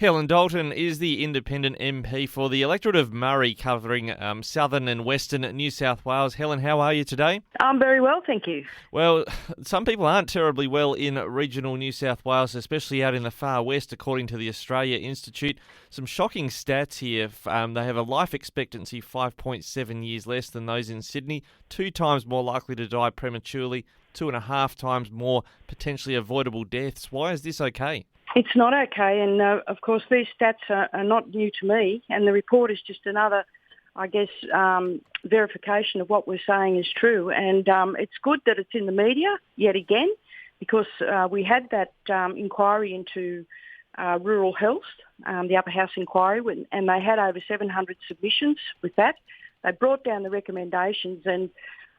Helen Dalton is the independent MP for the electorate of Murray, covering southern and western New South Wales. Helen, how are you today? I'm very well, thank you. Well, some people aren't terribly well in regional New South Wales, especially out in the far west, according to the Australia Institute. Some shocking stats here. They have a life expectancy 5.7 years less than those in Sydney, 2 times more likely to die prematurely, 2.5 times more potentially avoidable deaths. Why is this okay? It's not okay, and of course these stats are not new to me, and the report is just another, verification of what we're saying is true. And it's good that it's in the media yet again, because we had that inquiry into rural health, the Upper House inquiry, and they had over 700 submissions with that. They brought down the recommendations, and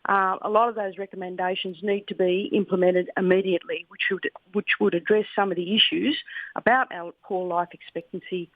a lot of those recommendations need to be implemented immediately, which would address some of the issues about our poor life expectancy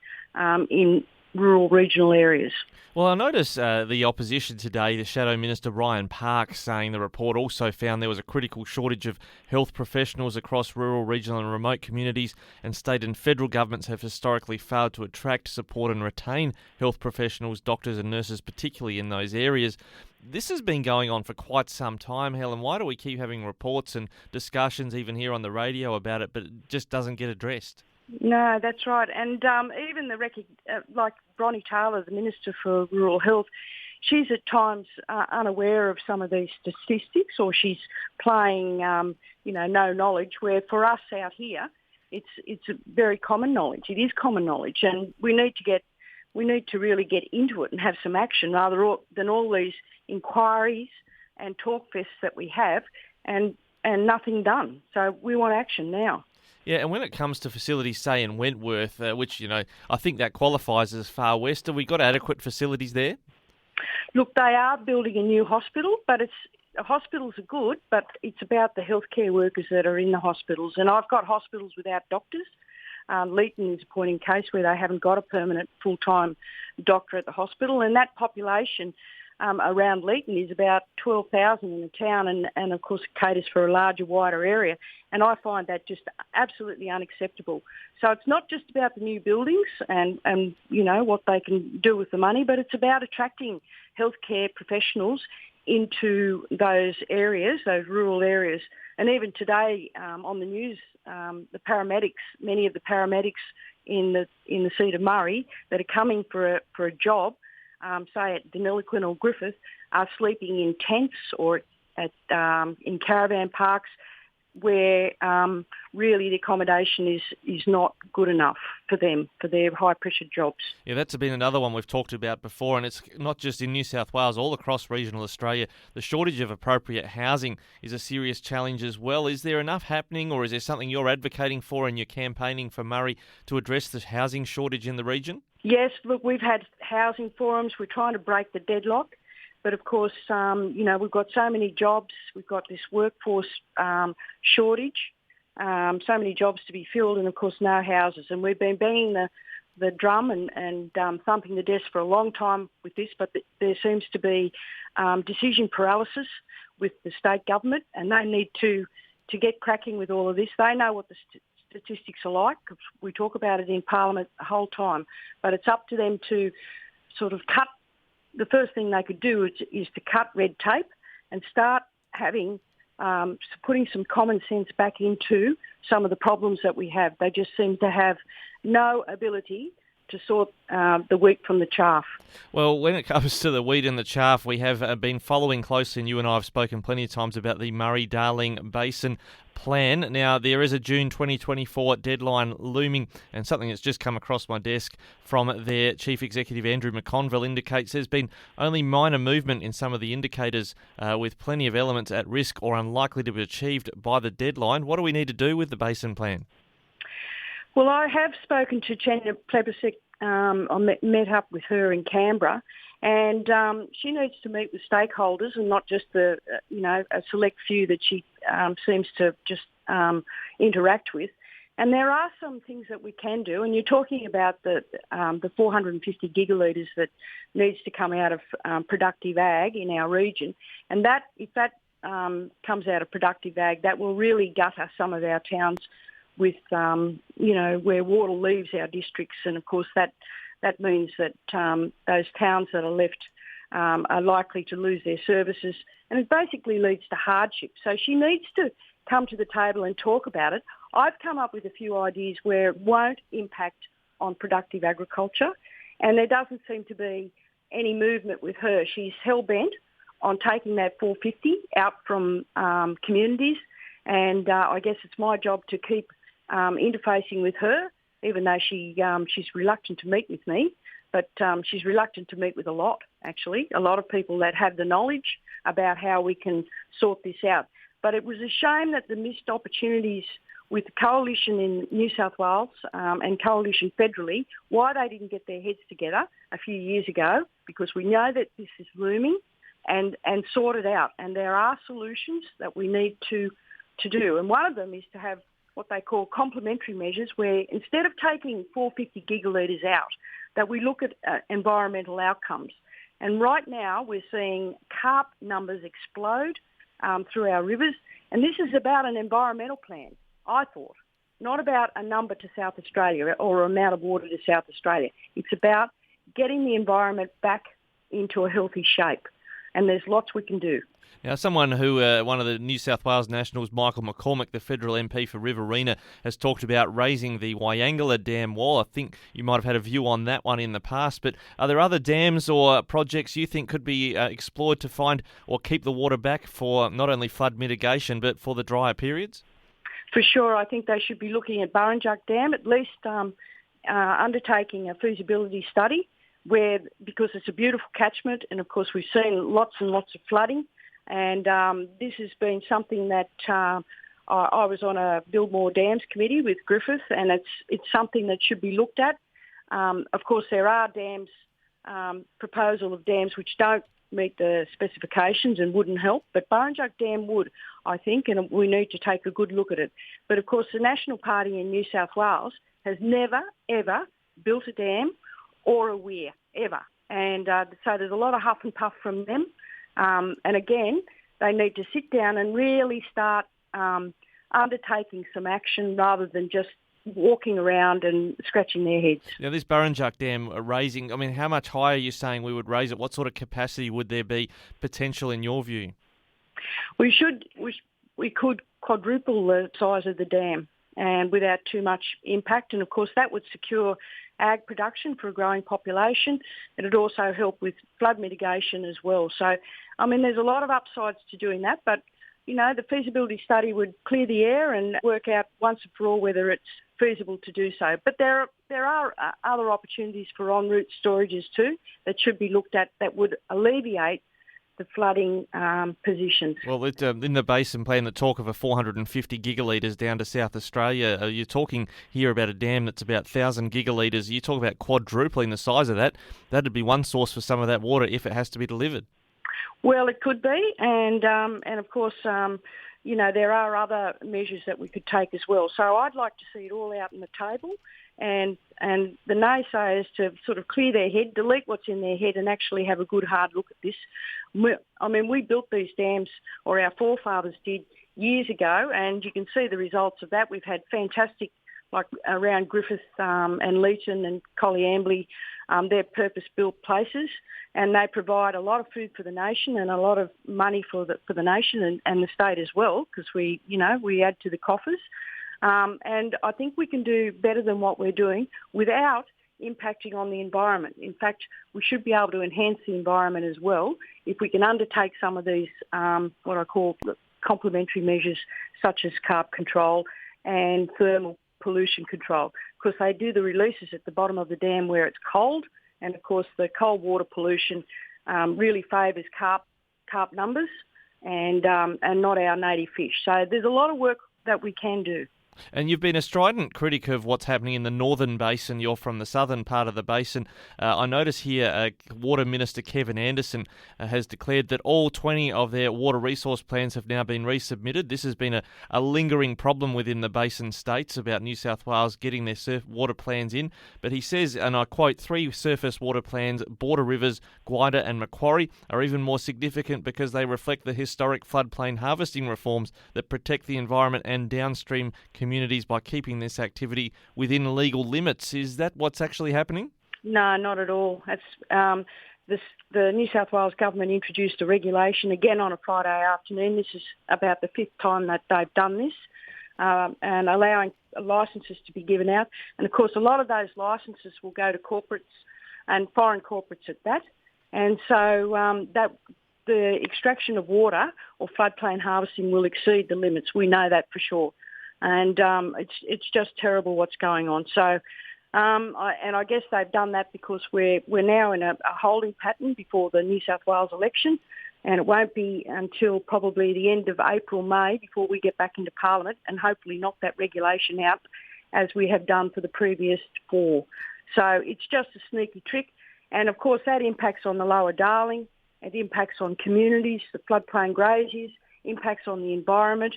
in rural regional areas. Well, I notice the opposition today, the Shadow Minister Ryan Park, saying the report also found there was a critical shortage of health professionals across rural, regional and remote communities, and state and federal governments have historically failed to attract, support and retain health professionals, doctors and nurses, particularly in those areas. This has been going on for quite some time, Helen. Why do we keep having reports and discussions, even here on the radio, about it, but it just doesn't get addressed? No, that's right. And even like Bronnie Taylor, the Minister for Rural Health, she's at times unaware of some of these statistics, or she's playing, no knowledge, where for us out here, it's a very common knowledge. It is common knowledge, and we need to really get into it and have some action rather than all these inquiries and talk fests that we have and nothing done. So we want action now. Yeah, and when it comes to facilities, say in Wentworth, which, I think that qualifies as far west, have we got adequate facilities there? Look, they are building a new hospital, but hospitals are good, but it's about the healthcare workers that are in the hospitals. And I've got hospitals without doctors. Leeton is a point in case where they haven't got a permanent full-time doctor at the hospital, and that population around Leeton is about 12,000 in the town, and of course it caters for a larger, wider area. And I find that just absolutely unacceptable. So it's not just about the new buildings and what they can do with the money, but it's about attracting healthcare professionals into those areas, those rural areas. And even today on the news, the paramedics, many of the paramedics in the seat of Murray that are coming for a job, say at Deniliquin or Griffith, are sleeping in tents or in caravan parks where really the accommodation is not good enough for them, for their high-pressure jobs. Yeah, that's been another one we've talked about before, and it's not just in New South Wales, all across regional Australia. The shortage of appropriate housing is a serious challenge as well. Is there enough happening, or is there something you're advocating for and you're campaigning for Murray to address the housing shortage in the region? Yes, look, we've had housing forums. We're trying to break the deadlock. But of course, we've got so many jobs. We've got this workforce shortage, so many jobs to be filled, and of course no houses. And we've been banging the drum and thumping the desk for a long time with this, but there seems to be decision paralysis with the state government, and they need to get cracking with all of this. They know what the statistics are like, 'cause we talk about it in Parliament the whole time, but it's up to them to sort of cut. The first thing they could do is to cut red tape and start putting some common sense back into some of the problems that we have. They just seem to have no ability to sort the wheat from the chaff. Well, when it comes to the wheat and the chaff, we have been following closely, and you and I have spoken plenty of times about the Murray-Darling Basin plan. Now, there is a June 2024 deadline looming, and something that's just come across my desk from their Chief Executive, Andrew McConville, indicates there's been only minor movement in some of the indicators, with plenty of elements at risk or unlikely to be achieved by the deadline. What do we need to do with the Basin plan? Well, I have spoken to Tanya Plibersek. I met up with her in Canberra, and she needs to meet with stakeholders and not just a select few that she seems to just interact with. And there are some things that we can do, and you're talking about the 450 gigalitres that needs to come out of productive ag in our region, and if that comes out of productive ag, that will really gutter some of our towns with where water leaves our districts, and of course that means that those towns that are left are likely to lose their services, and it basically leads to hardship. So she needs to come to the table and talk about it. I've come up with a few ideas where it won't impact on productive agriculture, and there doesn't seem to be any movement with her. She's hell-bent on taking that 450 out from communities, and I guess it's my job to keep interfacing with her, even though she's reluctant to meet with me. But she's reluctant to meet with a lot of people that have the knowledge about how we can sort this out. But it was a shame that the missed opportunities with the Coalition in New South Wales and Coalition federally, why they didn't get their heads together a few years ago, because we know that this is looming, and sort it out. And there are solutions that we need to do. And one of them is to have what they call complementary measures, where instead of taking 450 gigalitres out, that we look at environmental outcomes. And right now we're seeing carp numbers explode through our rivers. And this is about an environmental plan, I thought, not about a number to South Australia or amount of water to South Australia. It's about getting the environment back into a healthy shape. And there's lots we can do. Now, someone who, one of the New South Wales Nationals, Michael McCormack, the federal MP for Riverina, has talked about raising the Wyangala Dam wall. I think you might have had a view on that one in the past, but are there other dams or projects you think could be explored to find or keep the water back for not only flood mitigation, but for the drier periods? For sure, I think they should be looking at Burrinjuck Dam, at least undertaking a feasibility study, because it's a beautiful catchment, and of course we've seen lots and lots of flooding. And this has been something that I was on a Build More Dams committee with Griffith, and it's something that should be looked at. Of course, there are dams, proposal of dams which don't meet the specifications and wouldn't help, but Burrinjuck Dam would, I think, and we need to take a good look at it. But of course, the National Party in New South Wales has never, ever built a dam or a weir, ever. And so there's a lot of huff and puff from them. And again, they need to sit down and really start undertaking some action rather than just walking around and scratching their heads. Now, this Burrinjuck Dam raising, I mean, how much higher are you saying we would raise it? What sort of capacity would there be potential in your view? We could quadruple the size of the dam, and without too much impact. And of course, that would secure ag production for a growing population. It'd also help with flood mitigation as well. So, I mean, there's a lot of upsides to doing that, but, you know, the feasibility study would clear the air and work out once and for all whether it's feasible to do so. But there are other opportunities for en route storages too that should be looked at that would alleviate the flooding positions. Well, in the basin plan, the talk of a 450 gigalitres down to South Australia, you're talking here about a dam that's about 1,000 gigalitres. You talk about quadrupling the size of that. That'd be one source for some of that water if it has to be delivered. Well, it could be, and of course, you know, there are other measures that we could take as well. So I'd like to see it all out on the table, and the naysayers to sort of clear their head, delete what's in their head, and actually have a good hard look at this. I mean, we built these dams, or our forefathers did, years ago, and you can see the results of that. We've had fantastic, like around Griffith and Leeton and Colliambly, they're purpose-built places, and they provide a lot of food for the nation and a lot of money for the nation and the state as well, because we add to the coffers. And I think we can do better than what we're doing without impacting on the environment. In fact, we should be able to enhance the environment as well if we can undertake some of these, what I call complementary measures, such as carp control and thermal pollution control, because they do the releases at the bottom of the dam where it's cold, and of course the cold water pollution really favours carp numbers and not our native fish. So there's a lot of work that we can do. And you've been a strident critic of what's happening in the northern basin. You're from the southern part of the basin. I notice here Water Minister Kevin Anderson has declared that all 20 of their water resource plans have now been resubmitted. This has been a lingering problem within the basin states about New South Wales getting their water plans in. But he says, and I quote, 3 surface water plans, Border Rivers, Guida and Macquarie, are even more significant because they reflect the historic floodplain harvesting reforms that protect the environment and downstream communities by keeping this activity within legal limits. Is that what's actually happening? No, not at all. The New South Wales government introduced a regulation again on a Friday afternoon. This is about the fifth time that they've done this, and allowing licences to be given out. And of course, a lot of those licences will go to corporates and foreign corporates at that. And so that the extraction of water or floodplain harvesting will exceed the limits. We know that for sure. And it's just terrible what's going on. So, I guess they've done that because we're now in a holding pattern before the New South Wales election, and it won't be until probably the end of April, May before we get back into Parliament and hopefully knock that regulation out as we have done for the previous 4. So it's just a sneaky trick. And of course that impacts on the lower Darling, it impacts on communities, the floodplain graziers, impacts on the environment.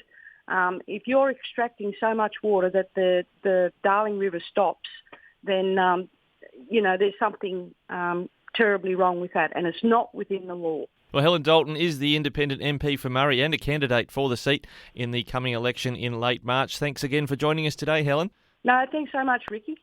If you're extracting so much water that the Darling River stops, then, there's something terribly wrong with that, and it's not within the law. Well, Helen Dalton is the independent MP for Murray and a candidate for the seat in the coming election in late March. Thanks again for joining us today, Helen. No, thanks so much, Ricky.